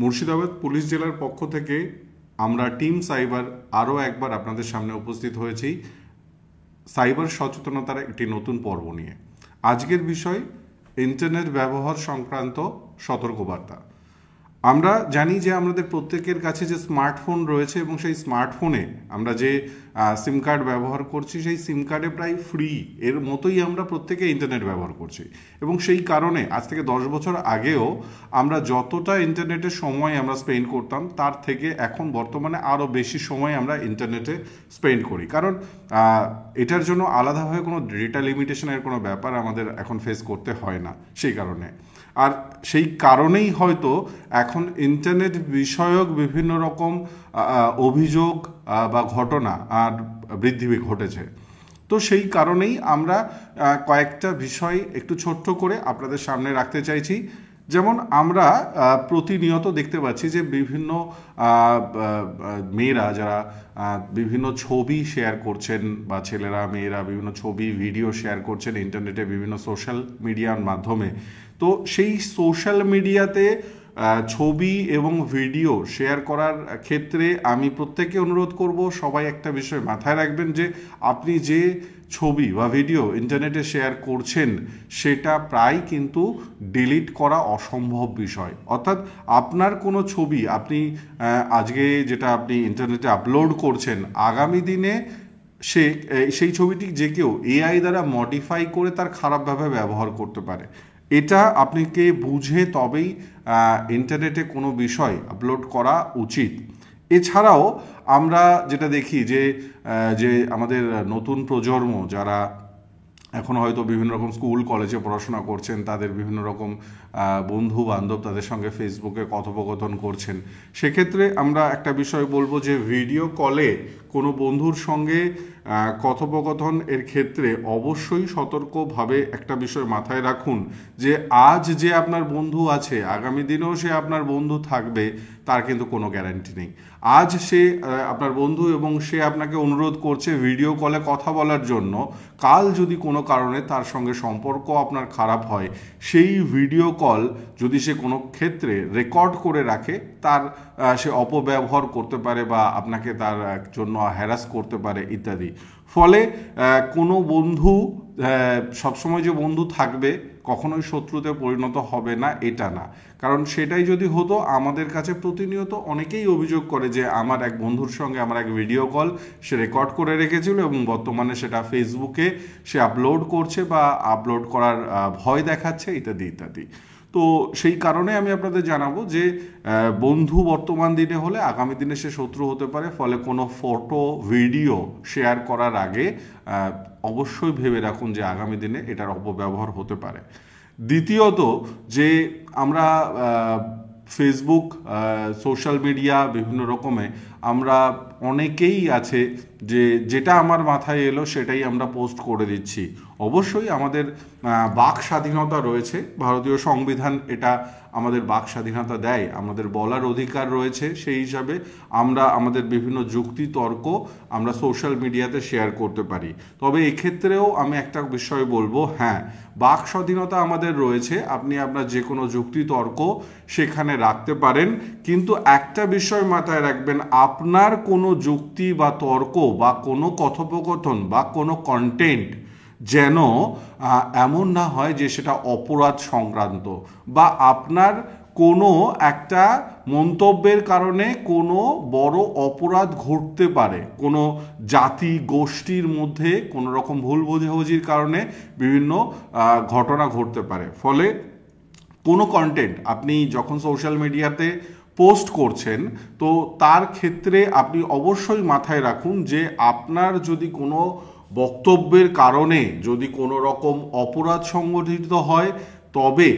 Murshidabad police জেলার পক্ষ থেকে আমরা টিম সাইবার আরও একবার আপনাদের সামনে উপস্থিত হয়েছি সাইবার সচেতনতার একটি নতুন পর্ব নিয়ে। আজকের বিষয় ইন্টারনেট ব্যবহার সংক্রান্ত সতর্কবার্তা। আমরা জানি যে আমাদের প্রত্যেকের কাছে যে স্মার্টফোন রয়েছে এবং সেই স্মার্টফোনে আমরা যে সিম কার্ড ব্যবহার করছি সেই সিম কার্ডে প্রায় ফ্রি এর মতোই আমরা প্রত্যেকে ইন্টারনেট ব্যবহার করছি এবং সেই কারণে আজ থেকে 10 বছর আগেও আমরা যতটা ইন্টারনেটে সময় আমরা স্পেন্ড করতাম তার থেকে এখন বর্তমানে আরও বেশি সময় আমরা ইন্টারনেটে স্পেন্ড করি, কারণ এটার জন্য আলাদাভাবে কোনো ডেটা লিমিটেশনের কোনো ব্যাপার আমাদের এখন ফেস করতে হয় না। সেই কারণে আর সেই কারণেই হয়তো এখন ইন্টারনেট বিষয়ক বিভিন্ন রকম অভিযোগ বা ঘটনা আর বৃদ্ধি ঘটেছে। তো সেই কারণেই আমরা কয়েকটা বিষয় একটু ছোট্ট করে আপনাদের সামনে রাখতে চাইছি। যেমন আমরা প্রতিনিয়ত দেখতে পাচ্ছি যে বিভিন্ন মেয়েরা যারা বিভিন্ন ছবি শেয়ার করছেন বা ছেলেরা মেয়েরা বিভিন্ন ছবি ভিডিও শেয়ার করছেন ইন্টারনেটে বিভিন্ন সোশ্যাল মিডিয়ার মাধ্যমে। তো সেই সোশ্যাল মিডিয়াতে ছবি এবং ভিডিও শেয়ার করার ক্ষেত্রে আমি প্রত্যেককে অনুরোধ করব, সবাই একটা বিষয় মাথায় রাখবেন যে আপনি যে ছবি বা ভিডিও ইন্টারনেটে শেয়ার করছেন সেটা প্রায় কিন্তু ডিলিট করা অসম্ভব বিষয়। অর্থাৎ আপনার কোনো ছবি আপনি আজকে যেটা আপনি ইন্টারনেটে আপলোড করছেন, আগামী দিনে সেই ছবিটি যে কেউ এআই দ্বারা মডিফাই করে তার খারাপভাবে ব্যবহার করতে পারে। এটা আপনাকে বুঝে তবেই ইন্টারনেটে কোনো বিষয় আপলোড করা উচিত। এছাড়াও আমরা যেটা দেখি যে আমাদের নতুন প্রজন্ম যারা এখন হয়তো বিভিন্ন রকম স্কুল কলেজে পড়াশোনা করছেন, তাদের বিভিন্ন রকম বন্ধু বান্ধব তাদের সঙ্গে ফেসবুকে কথোপকথন করছেন, সেক্ষেত্রে আমরা একটা বিষয় বলবো যে ভিডিও কলে কোনো বন্ধুর সঙ্গে কথোপকথন এর ক্ষেত্রে অবশ্যই সতর্কভাবে একটা বিষয় মাথায় রাখুন যে আজ যে আপনার বন্ধু আছে আগামী দিনেও সে আপনার বন্ধু থাকবে তার কিন্তু কোনো গ্যারান্টি নেই। আজ সে আপনার বন্ধু এবং সে আপনাকে অনুরোধ করছে ভিডিও কলে কথা বলার জন্য, কাল যদি কোনো কারণে তার সঙ্গে সম্পর্ক আপনার খারাপ হয়, সেই ভিডিও কল যদি সে কোনো ক্ষেত্রে রেকর্ড করে রাখে তার সে অপব্যবহার করতে পারে বা আপনাকে তার জন্য হ্যারাস করতে পারে ইত্যাদি। ফলে কোনো বন্ধু সবসময় যে বন্ধু থাকবে কখনোই শত্রুতে পরিণত হবে না এটা না, কারণ সেটাই যদি হতো আমাদের কাছে প্রতিনিয়ত অনেকেই অভিযোগ করে যে আমার এক বন্ধুর সঙ্গে আমার এক ভিডিও কল সে রেকর্ড করে রেখেছিল এবং বর্তমানে সেটা ফেসবুকে সে আপলোড করছে বা আপলোড করার ভয় দেখাচ্ছে ইত্যাদি ইত্যাদি। তো সেই কারণে আমি আপনাদের জানাবো যে বন্ধু বর্তমান দিনে হলে আগামী দিনে সে শত্রু হতে পারে। ফলে কোনো ফটো ভিডিও শেয়ার করার আগে অবশ্যই ভেবে রাখুন যে আগামী দিনে এটার অপব্যবহার হতে পারে। দ্বিতীয়ত যে আমরা ফেসবুক সোশ্যাল মিডিয়া বিভিন্ন রকমে আমরা অনেকেই আছে যেটা আমার মাথায় এলো সেটাই আমরা পোস্ট করে দিচ্ছি। অবশ্যই আমাদের বাক স্বাধীনতা রয়েছে, ভারতীয় সংবিধান এটা আমাদের বাক স্বাধীনতা দেয়, আমাদের বলার অধিকার রয়েছে, সেই হিসাবে আমরা আমাদের বিভিন্ন যুক্তি তর্ক আমরা সোশ্যাল মিডিয়াতে শেয়ার করতে পারি। তবে এক্ষেত্রেও আমি একটা বিষয় বলবো, হ্যাঁ বাক স্বাধীনতা আমাদের রয়েছে, আপনি আপনার যে কোনো যুক্তি তর্ক সেখানে রাখতে পারেন, কিন্তু একটা বিষয় মাথায় রাখবেন, আপনার কোনো যুক্তি বা তর্ক বা কোনো কথোপকথন বা কোনো কন্টেন্ট যেন এমন না হয় যে সেটা অপরাধ সংক্রান্ত বা আপনার কোনো একটা মন্তব্যের কারণে কোনো বড় অপরাধ ঘটতে পারে, কোনো জাতি গোষ্ঠীর মধ্যে কোনো রকম ভুল বোঝাবুঝির কারণে বিভিন্ন ঘটনা ঘটতে পারে। ফলে কোনো কন্টেন্ট আপনি যখন সোশ্যাল মিডিয়াতে পোস্ট করছেন তো তার ক্ষেত্রে আপনি অবশ্যই মাথায় রাখুন যে আপনার যদি কোনো বক্তব্যের কারণে যদি কোনো রকম অপরাধ সংগঠিত হয় তবে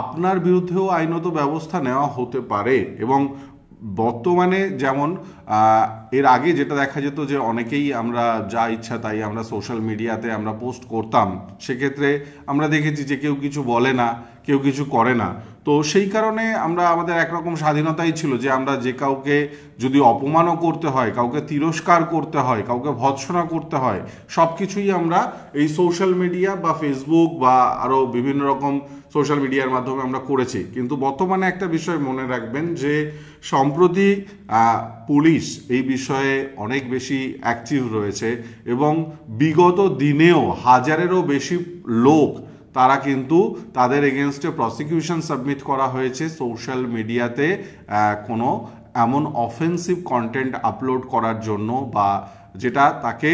আপনার বিরুদ্ধেও আইনত ব্যবস্থা নেওয়া হতে পারে। এবং বর্তমানে যেমন এর আগে যেটা দেখা যেত যে অনেকেই আমরা যা ইচ্ছা তাই আমরা সোশ্যাল মিডিয়াতে আমরা পোস্ট করতাম, সেক্ষেত্রে আমরা দেখেছি যে কেউ কিছু বলে না, কেউ কিছু করে না। তো সেই কারণে আমরা আমাদের একরকম স্বাধীনতাই ছিল যে আমরা যে কাউকে যদি অপমানও করতে হয়, কাউকে তিরস্কার করতে হয়, কাউকে ভৎসনা করতে হয়, সব কিছুই আমরা এই সোশ্যাল মিডিয়া বা ফেসবুক বা আরও বিভিন্ন রকম সোশ্যাল মিডিয়ার মাধ্যমে আমরা করেছি। কিন্তু বর্তমানে একটা বিষয় মনে রাখবেন যে সম্প্রতি পুলিশ এই বিষয়ে অনেক বেশি অ্যাক্টিভ রয়েছে এবং বিগত দিনেও হাজারেরও বেশি লোক তারা কিন্তু তাদের এগেনস্টে প্রসিকিউশন সাবমিট করা হয়েছে সোশ্যাল মিডিয়াতে কোনো এমন অফেন্সিভ কন্টেন্ট আপলোড করার জন্য বা যেটা তাকে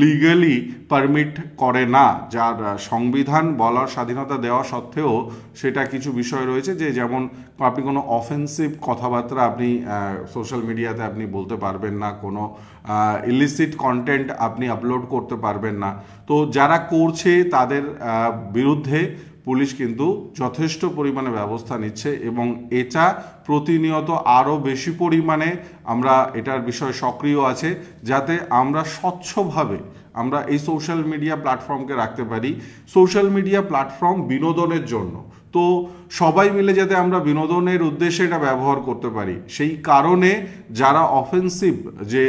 লিগালি পারমিট করে না, যার সংবিধান বলার স্বাধীনতা দেওয়া সত্ত্বেও সেটা কিছু বিষয় রয়েছে যে যেমন আপনি কোনো অফেন্সিভ কথাবার্তা আপনি সোশ্যাল মিডিয়াতে আপনি বলতে পারবেন না, কোনো ইলিসিট কন্টেন্ট আপনি আপলোড করতে পারবেন না। তো যারা করছে তাদের বিরুদ্ধে পুলিশ কিন্তু যথেষ্ট পরিমাণে ব্যবস্থা নিচ্ছে এবং এটা প্রতিনিয়ত আরও বেশি পরিমাণে আমরা এটার বিষয়ে সক্রিয় আছে যাতে আমরা স্বচ্ছভাবে আমরা এই সোশ্যাল মিডিয়া প্ল্যাটফর্মকে রাখতে পারি। সোশ্যাল মিডিয়া প্ল্যাটফর্ম বিনোদনের জন্য, তো সবাই মিলে যাতে আমরা বিনোদনের উদ্দেশ্যে এটা ব্যবহার করতে পারি, সেই কারণে যারা অফেন্সিভ যে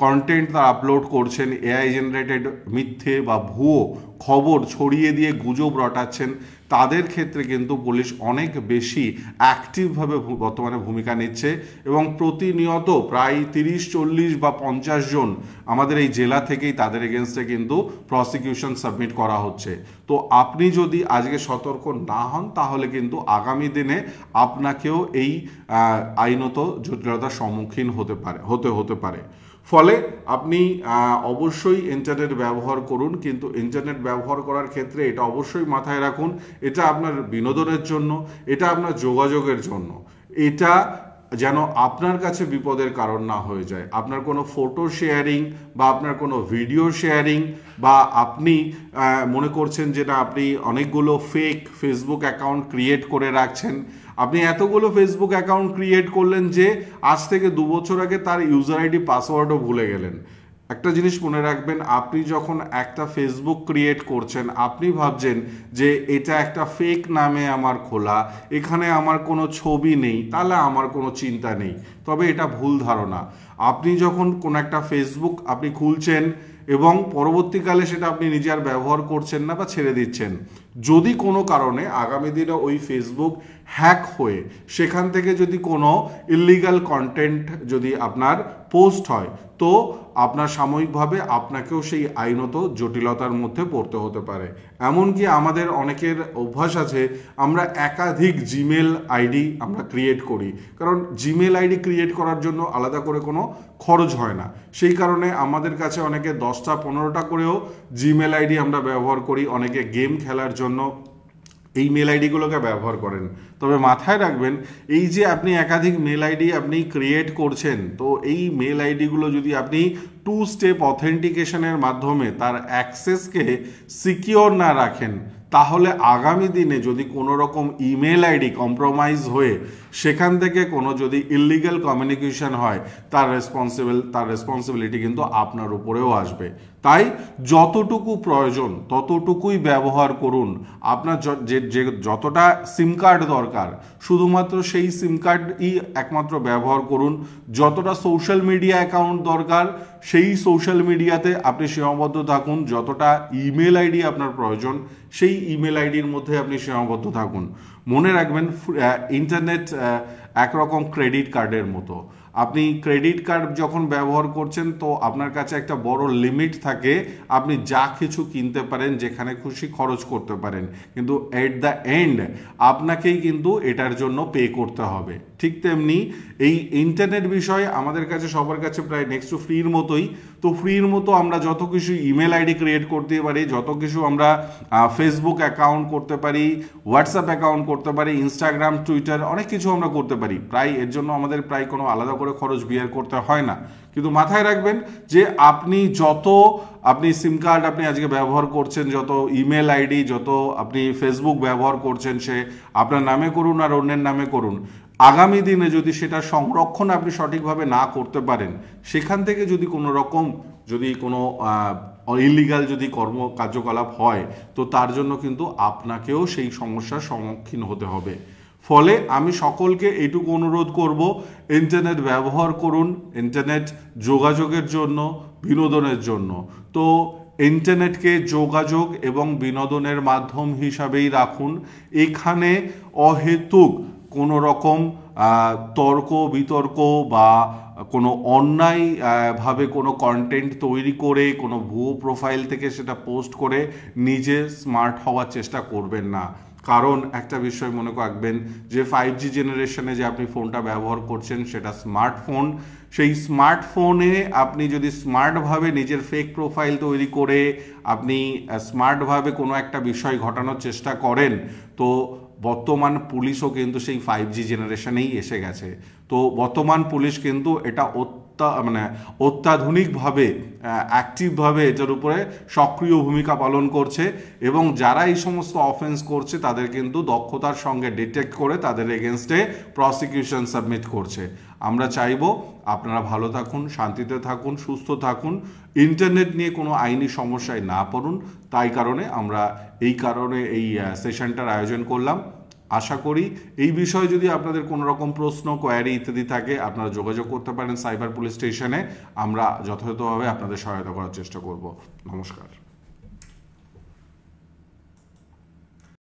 কন্টেন্ট তারা আপলোড করছেন, এআই জেনারেটেড মিথ্যে বা ভুয়ো খবর ছড়িয়ে দিয়ে গুজব রটাচ্ছেন, তাদের ক্ষেত্রে কিন্তু পুলিশ অনেক বেশি অ্যাক্টিভভাবে বর্তমানে ভূমিকা নিচ্ছে এবং প্রতিনিয়ত প্রায় 30-40 বা 50 জন আমাদের এই জেলা থেকেই তাদের এগেনস্টে কিন্তু প্রসিকিউশন সাবমিট করা হচ্ছে। তো আপনি যদি আজকে সতর্ক না হন তাহলে কিন্তু আগামী দিনে আপনাকেও এই আইনত জটিলতার সম্মুখীন হতে পারে। ফলে আপনি অবশ্যই ইন্টারনেট ব্যবহার করুন, কিন্তু ইন্টারনেট ব্যবহার করার ক্ষেত্রে এটা অবশ্যই মাথায় রাখুন এটা আপনার বিনোদনের জন্য, এটা আপনার যোগাযোগের জন্য, এটা যেন আপনার কাছে বিপদের কারণ না হয়ে যায়। আপনার কোনো ফটো শেয়ারিং বা আপনার কোনো ভিডিও শেয়ারিং বা আপনি মনে করছেন যেটা আপনি অনেকগুলো ফেক ফেসবুক অ্যাকাউন্ট ক্রিয়েট করে রাখছেন, আপনি এতগুলো ফেসবুক অ্যাকাউন্ট ক্রিয়েট করলেন যে আজ থেকে 2 বছর আগে তার ইউজার আইডি পাসওয়ার্ডও ভুলে গেলেন। একটা জিনিস মনে রাখবেন, আপনি যখন একটা ফেসবুক ক্রিয়েট করছেন আপনি ভাবছেন যে এটা একটা ফেক নামে আমার খোলা, এখানে আমার কোনো ছবি নেই, তাহলে আমার কোনো চিন্তা নেই, তবে এটা ভুল ধারণা। আপনি যখন কোনো একটা ফেসবুক আপনি খুলছেন এবং পরবর্তীকালে সেটা আপনি নিজে আর ব্যবহার করছেন না বা ছেড়ে দিচ্ছেন, যদি কোনো কারণে আগামী দিনে ওই ফেসবুক হ্যাক হয়ে সেখান থেকে যদি কোনো ইলিগাল কন্টেন্ট যদি আপনার পোস্ট হয়, তো আপনার সাময়িকভাবে আপনাকেও সেই আইনত জটিলতার মধ্যে পড়তে হতে পারে। এমনকি আমাদের অনেকের অভ্যাস আছে আমরা একাধিক জিমেল আইডি আমরা ক্রিয়েট করি, কারণ জিমেল আইডি ক্রিয়েট করার জন্য আলাদা করে কোনো খরচ হয় না, সেই কারণে আমাদের কাছে অনেকে 10টা-15টা করেও জিমেল আইডি আমরা ব্যবহার করি। অনেকে গেম খেলার জন্য এই মেল আইডিগুলোকে ব্যবহার করেন। তবে মাথায় রাখবেন, এই যে আপনি একাধিক মেল আইডি আপনি ক্রিয়েট করছেন, তো এই মেল আইডিগুলো যদি আপনি 2 স্টেপ অথেন্টিকেশনের মাধ্যমে তার অ্যাক্সেসকে সিকিওর না রাখেন, তাহলে আগামী দিনে যদি কোনো রকম ইমেল আইডি কম্প্রোমাইজ হয়ে সেখান থেকে কোনো যদি ইলিগাল কমিউনিকেশন হয় তার রেসপন্সিবিলিটি কিন্তু আপনার উপরেও আসবে। তাই যতটুকু প্রয়োজন ততটুকুই ব্যবহার করুন। আপনার যে যতটা সিম কার্ড দরকার শুধুমাত্র সেই সিম কার্ডই একমাত্র ব্যবহার করুন। যতটা সোশ্যাল মিডিয়া অ্যাকাউন্ট দরকার সেই সোশ্যাল মিডিয়াতে আপনি সীমাবদ্ধ থাকুন। যতটা ইমেল আইডি আপনার প্রয়োজন সেই ইমেল আইডির মধ্যে আপনি সীমাবদ্ধ থাকুন। মনে রাখবেন, ইন্টারনেট একরকম ক্রেডিট কার্ডের মতো। আপনি ক্রেডিট কার্ড যখন ব্যবহার করছেন তো আপনার কাছে একটা বড় লিমিট থাকে, আপনি যা কিছু কিনতে পারেন, যেখানে খুশি খরচ করতে পারেন, কিন্তু এট দ্য এন্ড আপনাকেই কিন্তু এটার জন্য পে করতে হবে। ঠিক তেমনি এই ইন্টারনেট বিষয়ে আমাদের কাছে সবার কাছে প্রায় নেক্সট টু ফ্রির মতোই। তো ফ্রির মতো আমরা যত কিছু ইমেল আইডি ক্রিয়েট করতে পারি, যত কিছু আমরা ফেসবুক অ্যাকাউন্ট করতে পারি, হোয়াটসঅ্যাপ অ্যাকাউন্ট করতে পারি, ইনস্টাগ্রাম, টুইটার, অনেক কিছু আমরা করতে পারি। প্রায় এর জন্য আমাদের প্রায় কোনো আলাদা করে খরচ বিয়ার করতে হয় না। কিন্তু মাথায় রাখবেন যে আপনি সিম কার্ড আপনি আজকে ব্যবহার করছেন, যত ইমেল আইডি, যত আপনি ফেসবুক ব্যবহার করছেন, সে আপনার নামে করুন আর অন্যের নামে করুন, আগামী দিনে যদি সেটা সংরক্ষণ আপনি সঠিকভাবে না করতে পারেন, সেখান থেকে যদি কোনো রকম কোনো ইলিগাল যদি কার্যকলাপ হয়, তো তার জন্য কিন্তু আপনাকেও সেই সমস্যার সম্মুখীন হতে হবে। ফলে আমি সকলকে এইটুকু অনুরোধ করব, ইন্টারনেট ব্যবহার করুন, ইন্টারনেট যোগাযোগের জন্য, বিনোদনের জন্য। তো ইন্টারনেটকে যোগাযোগ এবং বিনোদনের মাধ্যম হিসাবেই রাখুন। এখানে অহেতুক কোনো রকম তর্ক বিতর্ক বা কোনো অন্যায় ভাবে কোনো কন্টেন্ট তৈরি করে কোনো ভুয়ো প্রোফাইল থেকে সেটা পোস্ট করে নিজে স্মার্ট হওয়ার চেষ্টা করবেন না। কারণ একটা বিষয় মনে রাখবেন যে 5G জেনারেশনে যে আপনি ফোনটা ব্যবহার করছেন সেটা স্মার্টফোন। সেই স্মার্টফোনে আপনি যদি স্মার্টভাবে নিজের ফেক প্রোফাইল তৈরি করে আপনি স্মার্টভাবে কোনো একটা বিষয় ঘটানোর চেষ্টা করেন, তো বর্তমান পুলিশও কিন্তু সেই 5G জেনারেশনেই এসে গেছে। তো বর্তমান পুলিশ কিন্তু এটা অত্যাধুনিকভাবে অ্যাক্টিভভাবে এটার উপরে সক্রিয় ভূমিকা পালন করছে এবং যারা এই সমস্ত অফেন্স করছে তাদের কিন্তু দক্ষতার সঙ্গে ডিটেক্ট করে তাদের এগেনস্টে প্রসিকিউশন সাবমিট করছে। আমরা চাইবো আপনারা ভালো থাকুন, শান্তিতে থাকুন, সুস্থ থাকুন, ইন্টারনেট নিয়ে কোনো আইনি সমস্যায় না পড়ুন। তাই কারণে আমরা এই সেশনটার আয়োজন করলাম। আশা করি এই বিষয়ে যদি আপনাদের কোনো রকম প্রশ্ন, কোয়ারি ইত্যাদি থাকে আপনারা যোগাযোগ করতে পারেন সাইবার পুলিশ স্টেশনে। আমরা যথাযথভাবে আপনাদের সহায়তা করার চেষ্টা করব। নমস্কার।